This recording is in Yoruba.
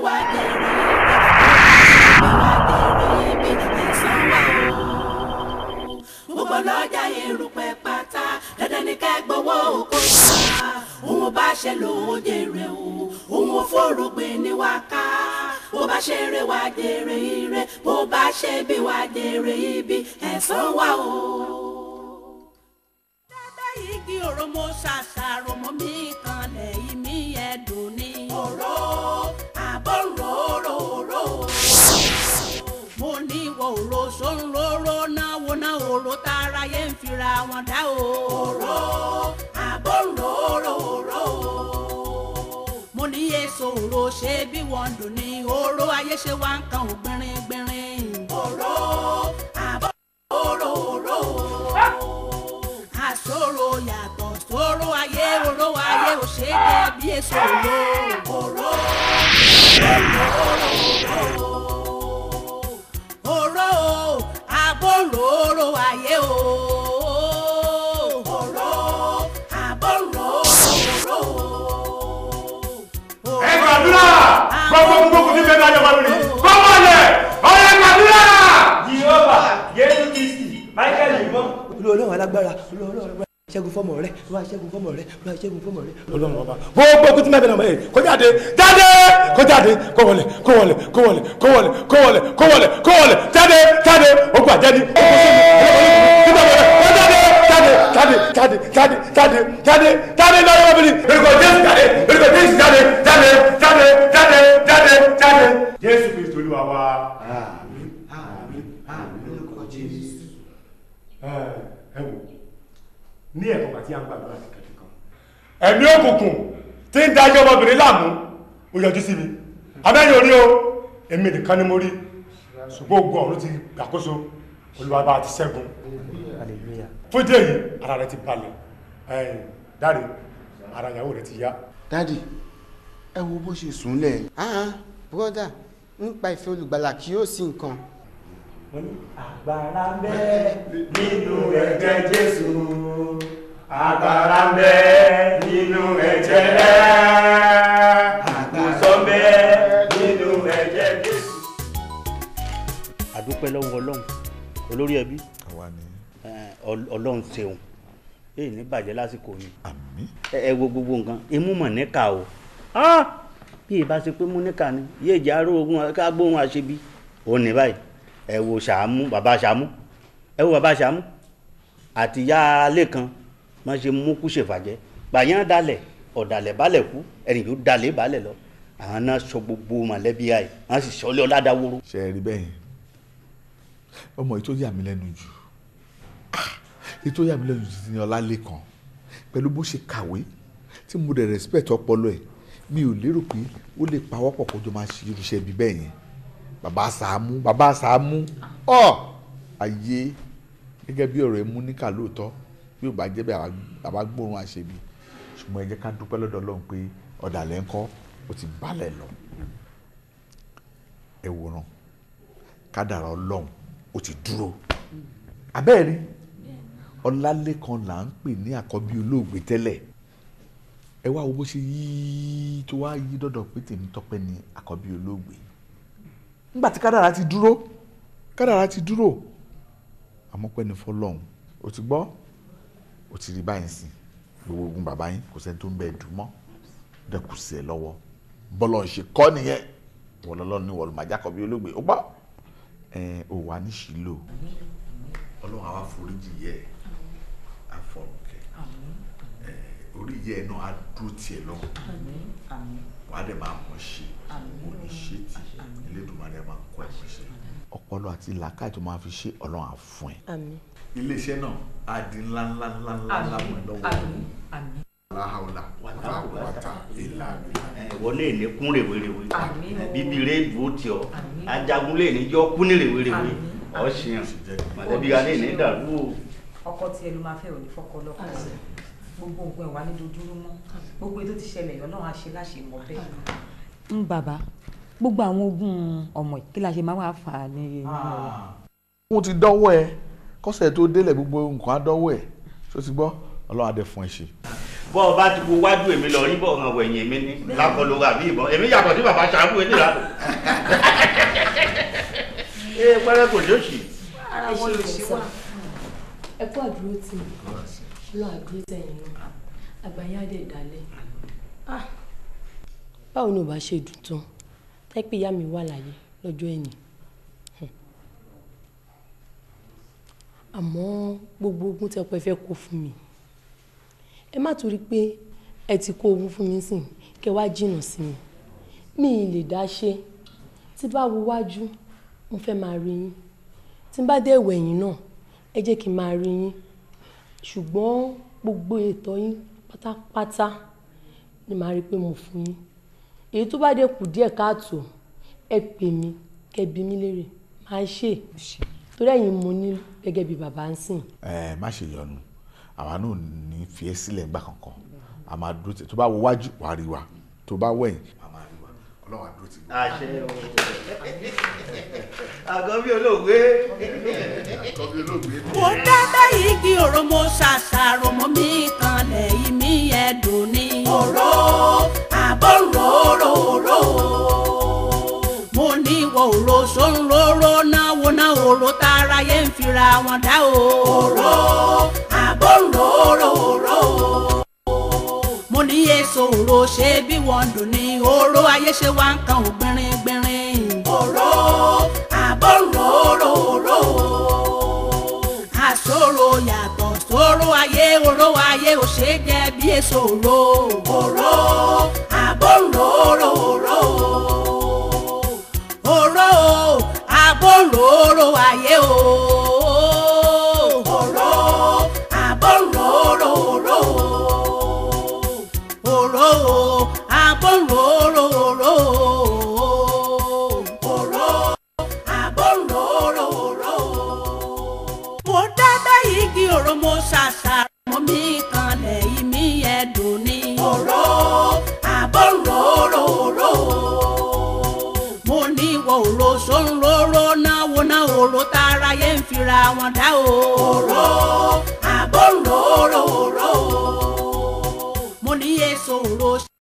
wá dèrè wá dèrè ibi ẹ̀san wà o. Gbogbo lọ́jà erùpẹ̀ pátá dandan ní kẹ́ gbowó oko wá. Òun bá ṣe lòun jèrè o, òun ò fòrògbìn ní wá ká. Bó bá ṣe eré wá dèrè ire, bó bá ṣe bí wá dèrè ibi ẹ̀san wà o. Dẹ́dẹ́ yìí kí òrò mo ṣàṣàrò mọ́ mi kan lẹ́yìn mi ẹ̀dùn ní. Òró àbọ̀ròrò mo ní ìwọ òró sóróró náwó náà òró tààrà yẹn ń fira wọn dá o. Òró àbọ̀ròrò mo ní èso òró ṣe bí wọ́n dùn ní. Òró ayé ṣe wá ń kan ògbìnrin gbìnrin. Òró àbọ̀ròrò àṣòro yàtọ̀ sóró ayé òró ayé ò ṣe é jẹ bí èso òró. Òró òró àbọ̀ròrò ayé o. Òró àbọ̀ròrò. Ẹ gbàdúrà gbogbo ní bẹ́ẹ̀ náà yọ̀bá lórí kọ́mọ lẹ̀ ọ̀rẹ́ gbàdúrà. Jehova Jésù Kristi Michael Imọ. Olúwa alágbára ṣẹ́gun fọ́mọ rẹ̀ wá ṣẹ́gun fọ́mọ rẹ̀ wá ṣẹ́gun fọ́mọ rẹ̀. Ọlọ́run ọba gbogbo kùtù mẹ́bẹ̀ẹ́ náà mẹ́rin kó jáde jáde kó jáde kó wọlé kó wọlé kó wọlé kó wọlé kó wọlé kó wọlé kó wọlé jáde jáde ogun àjẹni jáde lọ́wọ́ ọmọbìnrin orúkọ Jésù jáde orúkọ Jésù jáde jáde jáde jáde jáde jáde. Jésù Kristi Olúwa wa. Àmín àmín àmín orúkọ Jésù. Ẹ wò ní ẹ̀kọ́ àti àgbàdo àti kẹ̀kẹ́ ẹ̀mí òkùnkùn tí ń dájọ́ ọmọbìnrin láàmú ó yọjú sí mi abẹ́yìn orí o èmi nìkan ni mo rí ṣùgbọ́n ogun ọ̀run ti gbàkóso Olúwa bá ti ṣẹ́gun fún ìdí èyí ara rẹ ti balẹ̀ dáre ara ìyàwó rẹ ti yá. dádì ẹ wo bó ṣe sùn lẹ̀. bọ́dà nípa ìfẹ́ olùgbàlà kì yóò sí nǹkan. Agbára ń bẹ nínú ẹ̀jẹ̀ Jésù. Agbára ń bẹ nínú ẹ̀jẹ̀ rẹ̀. Àgbàsọ ń bẹ nínú ẹ̀jẹ̀ Jésù. Àdúpẹ́ lọ́wọ́ Ọlọ́run olórí ẹbí. Ọlọ́run ṣeun èyí ní bàjẹ́ lásìkò yìí. Àmín. Ẹ wo gbogbo nǹkan imú mọ̀ níkà o bí ìbá ṣe pé mú níkà ni yéè jẹ́ aró ogun ká gbóhùn àṣebí òun ní báyìí. Ẹ wo Ṣàámú bàbá Ṣàámú àti ìyá Lẹ́kan wọ́n ṣe mú kú ṣèfàjẹ́ gbàyàn dalẹ̀ ọ̀dàlẹ̀ balẹ̀ kú ẹni yóò dalẹ̀ balẹ̀ lọ àwọn náà sọ gbogbo mọ̀lẹ́bí ayé wọ́n sì sọlé ọ̀làdáwóró. ṣe é rí bẹ́ẹ̀ ọmọ yìí tó yà mí lẹ́nu jù èyí tó yà mí lẹ́nu jù ní Ọlálékan pẹ̀lú bó ṣe kàwé tí mo dẹ̀ respect ọpọlọ ẹ̀ mi ò lérò pé ó lè pawọ́pọ̀ kó jọ máa ṣe irúṣẹ́ bí bẹ́ẹ̀ yẹn bàbá Sàámú ayé gẹ́gẹ́ bí ọ̀rọ̀ ẹ mú níkà lóòótọ́ bí ò bá jẹ́ bẹ́ẹ̀ àbá gbóòórùn àṣebí ṣùgbọ́n ẹ jẹ́ ká dúpẹ́ lọ́dọ̀ Ọlọ́run pé ọ̀dàlẹ̀ ńkọ́ ó ti balẹ̀ lọ ẹ wòran kádàrá Ọlọ́run ó ti dúró abẹ́ẹ̀rí Ọlálékan là ń pè ní àkọ́bí olóògbé tẹ́lẹ̀ ẹ wá wo bó ṣe yí tó wá yí dọ́dọ̀ pé Tèmítọ́pẹ́ ní àkọ́bí olóògbé nígbà tí kádàrá ti dúró àmọ́ pẹ́ ní fọlọ́hún o ti gbọ́ o ti rí báyìí sí gbogbo ogun bàbá yín kò sẹ́ni tó ń bẹ ẹ̀dùn mọ́ dẹ́kun sí ẹ lọ́wọ́ bọ́lọ̀ ṣe kọ́ nìyẹn wọlọ́lọ́ ní wọlọ́ màjá kọ́ bí olóògbé ó gbọ́ ò wá ní ṣìlò ọlọ́run àwa foríjì yẹ àfọ̀rùkẹ́ orí yẹ náà á dúró tiẹ̀ lọ́wọ́ wàá dẹ̀ máa mọ̀ ṣe òní ṣe tì Elédùmarè máa kọ́ ẹ̀ ṣe ọpọlọ àti làákàyè tó máa fi ṣe ọlọ́run á fún ẹ. iléeṣẹ́ náà á di ńláńlá mọ́ ẹ lọ́wọ́. aláhàwùlà wàtá ìlà wọlé ní kún rèwerèwe bíbí rẹ dúró tí ọ ajagun lè ní jọ kún ní rèwerèwe ọ̀sìn mọ̀lẹ́bí alẹ́ ní ìdàrú o. ọkọ tí ẹ ló máa fẹ́ òní fọ́kọ lọ́kọ gbogbo nǹkan ẹ̀ wá ní dojúrú mọ́ gbogbo ètò ti ṣẹlẹ̀ ọlọ́run á ṣe láṣẹ mọ́ bẹ́ẹ̀. Bàbá gbogbo àwọn ogun ọmọ yìí kí la ṣe máa wá fà á ní. wọ́n ti dánwọ́ ẹ kọ́sẹ̀ tó délẹ̀ gbogbo nǹkan á dánwọ́ ẹ tó ti gbọ́ ọlọ́run á dẹ̀ fún ẹ ṣe. bọ́ ọ bá ti wo wájú èmi lọ rí bọ̀ ọ̀hún ẹ̀yìn èmi ní lákọlù àbí ìbọn èmi yàtọ̀ sí bàbá ṣàbù ẹni ìlànà. Ee pẹ́rẹ́ kò lóṣì. Ara wọn ló ṣe wà. Ẹ kú àdúró tì mí. Ọlọ́run àdúró tẹ̀yìn náà. Àgbáyé á dẹ̀ dálẹ̀. Báwo ni ò bá ṣe dùn tán? Tẹ́ pé ìyá mi wà láyé lọ́jọ́ ẹ̀yìn. Àmọ́ gbogbo ogun tẹ́ pẹ́ fẹ́ kó fún mi. Ẹ má torí pé ẹ ti kó ogun fún mi sìn kẹ́ wá jìnnà sí mi. Mi ì lè dá ṣe. Tí bá wo wájú, mo fẹ́ máa rí yín. Tí n bá dé ìwẹ̀yìn náà, ẹ jẹ́ kí n máa rí yín. Ṣùgbọ́n gbogbo ètò yín pátápátá ni màá rí pé mo fún yín. Èyí tó bá dé kù díẹ̀ káàtó, ẹ pè mí kẹ́ bi mí léèrè. Màá ṣe. Torí ẹ̀yin mo ní gẹ́gẹ́ bí bàbá ń sìn. Má ṣe yọnu àwa náà ní fi ẹ́ sílẹ̀ ńgbà kankan a máa dúró tì tó bá wo wájú wàá rí wa tó bá wẹ̀yìn a máa rí wa Ọlọ́run á dúró tì. Àṣẹ o àgọ́ bí olóògbé. Mo dábẹ́ igi òró mo ṣàṣàrò mọ́ mi kan lẹ́yìn mi ẹ̀dùn ní. Òró àbọ̀ róró mo ní ìwọ òró sóńróró náwó náà òró táráyé ń fira wọn dá o. Òró àbọ̀ róró mo ní èso òró ṣe bí wọ́n dùn ní. Òró ayé ṣe wá ń kan ò gbìnrín. Òró àbọ̀ róró àṣòro yàtọ̀ sóró ayé. Òró ayé ò ṣe jẹ bí èso òró. Òró àbọ̀ róró òró àbọ̀ róró ayé o. Òró àbọ̀ róró òró àbọ̀ róró òró àbọ̀ róró. Mo dábẹ́ igi òró mo ṣàṣàrò mọ́ mi kan lẹ́yìn mi ẹ̀dùn ní. Òró àbọ̀ róró mo ní ìwọ òró sóńróró náwó náà òró táráyé ń fira wọn dá o. Òró àbọ̀ róró mo ní èso òró.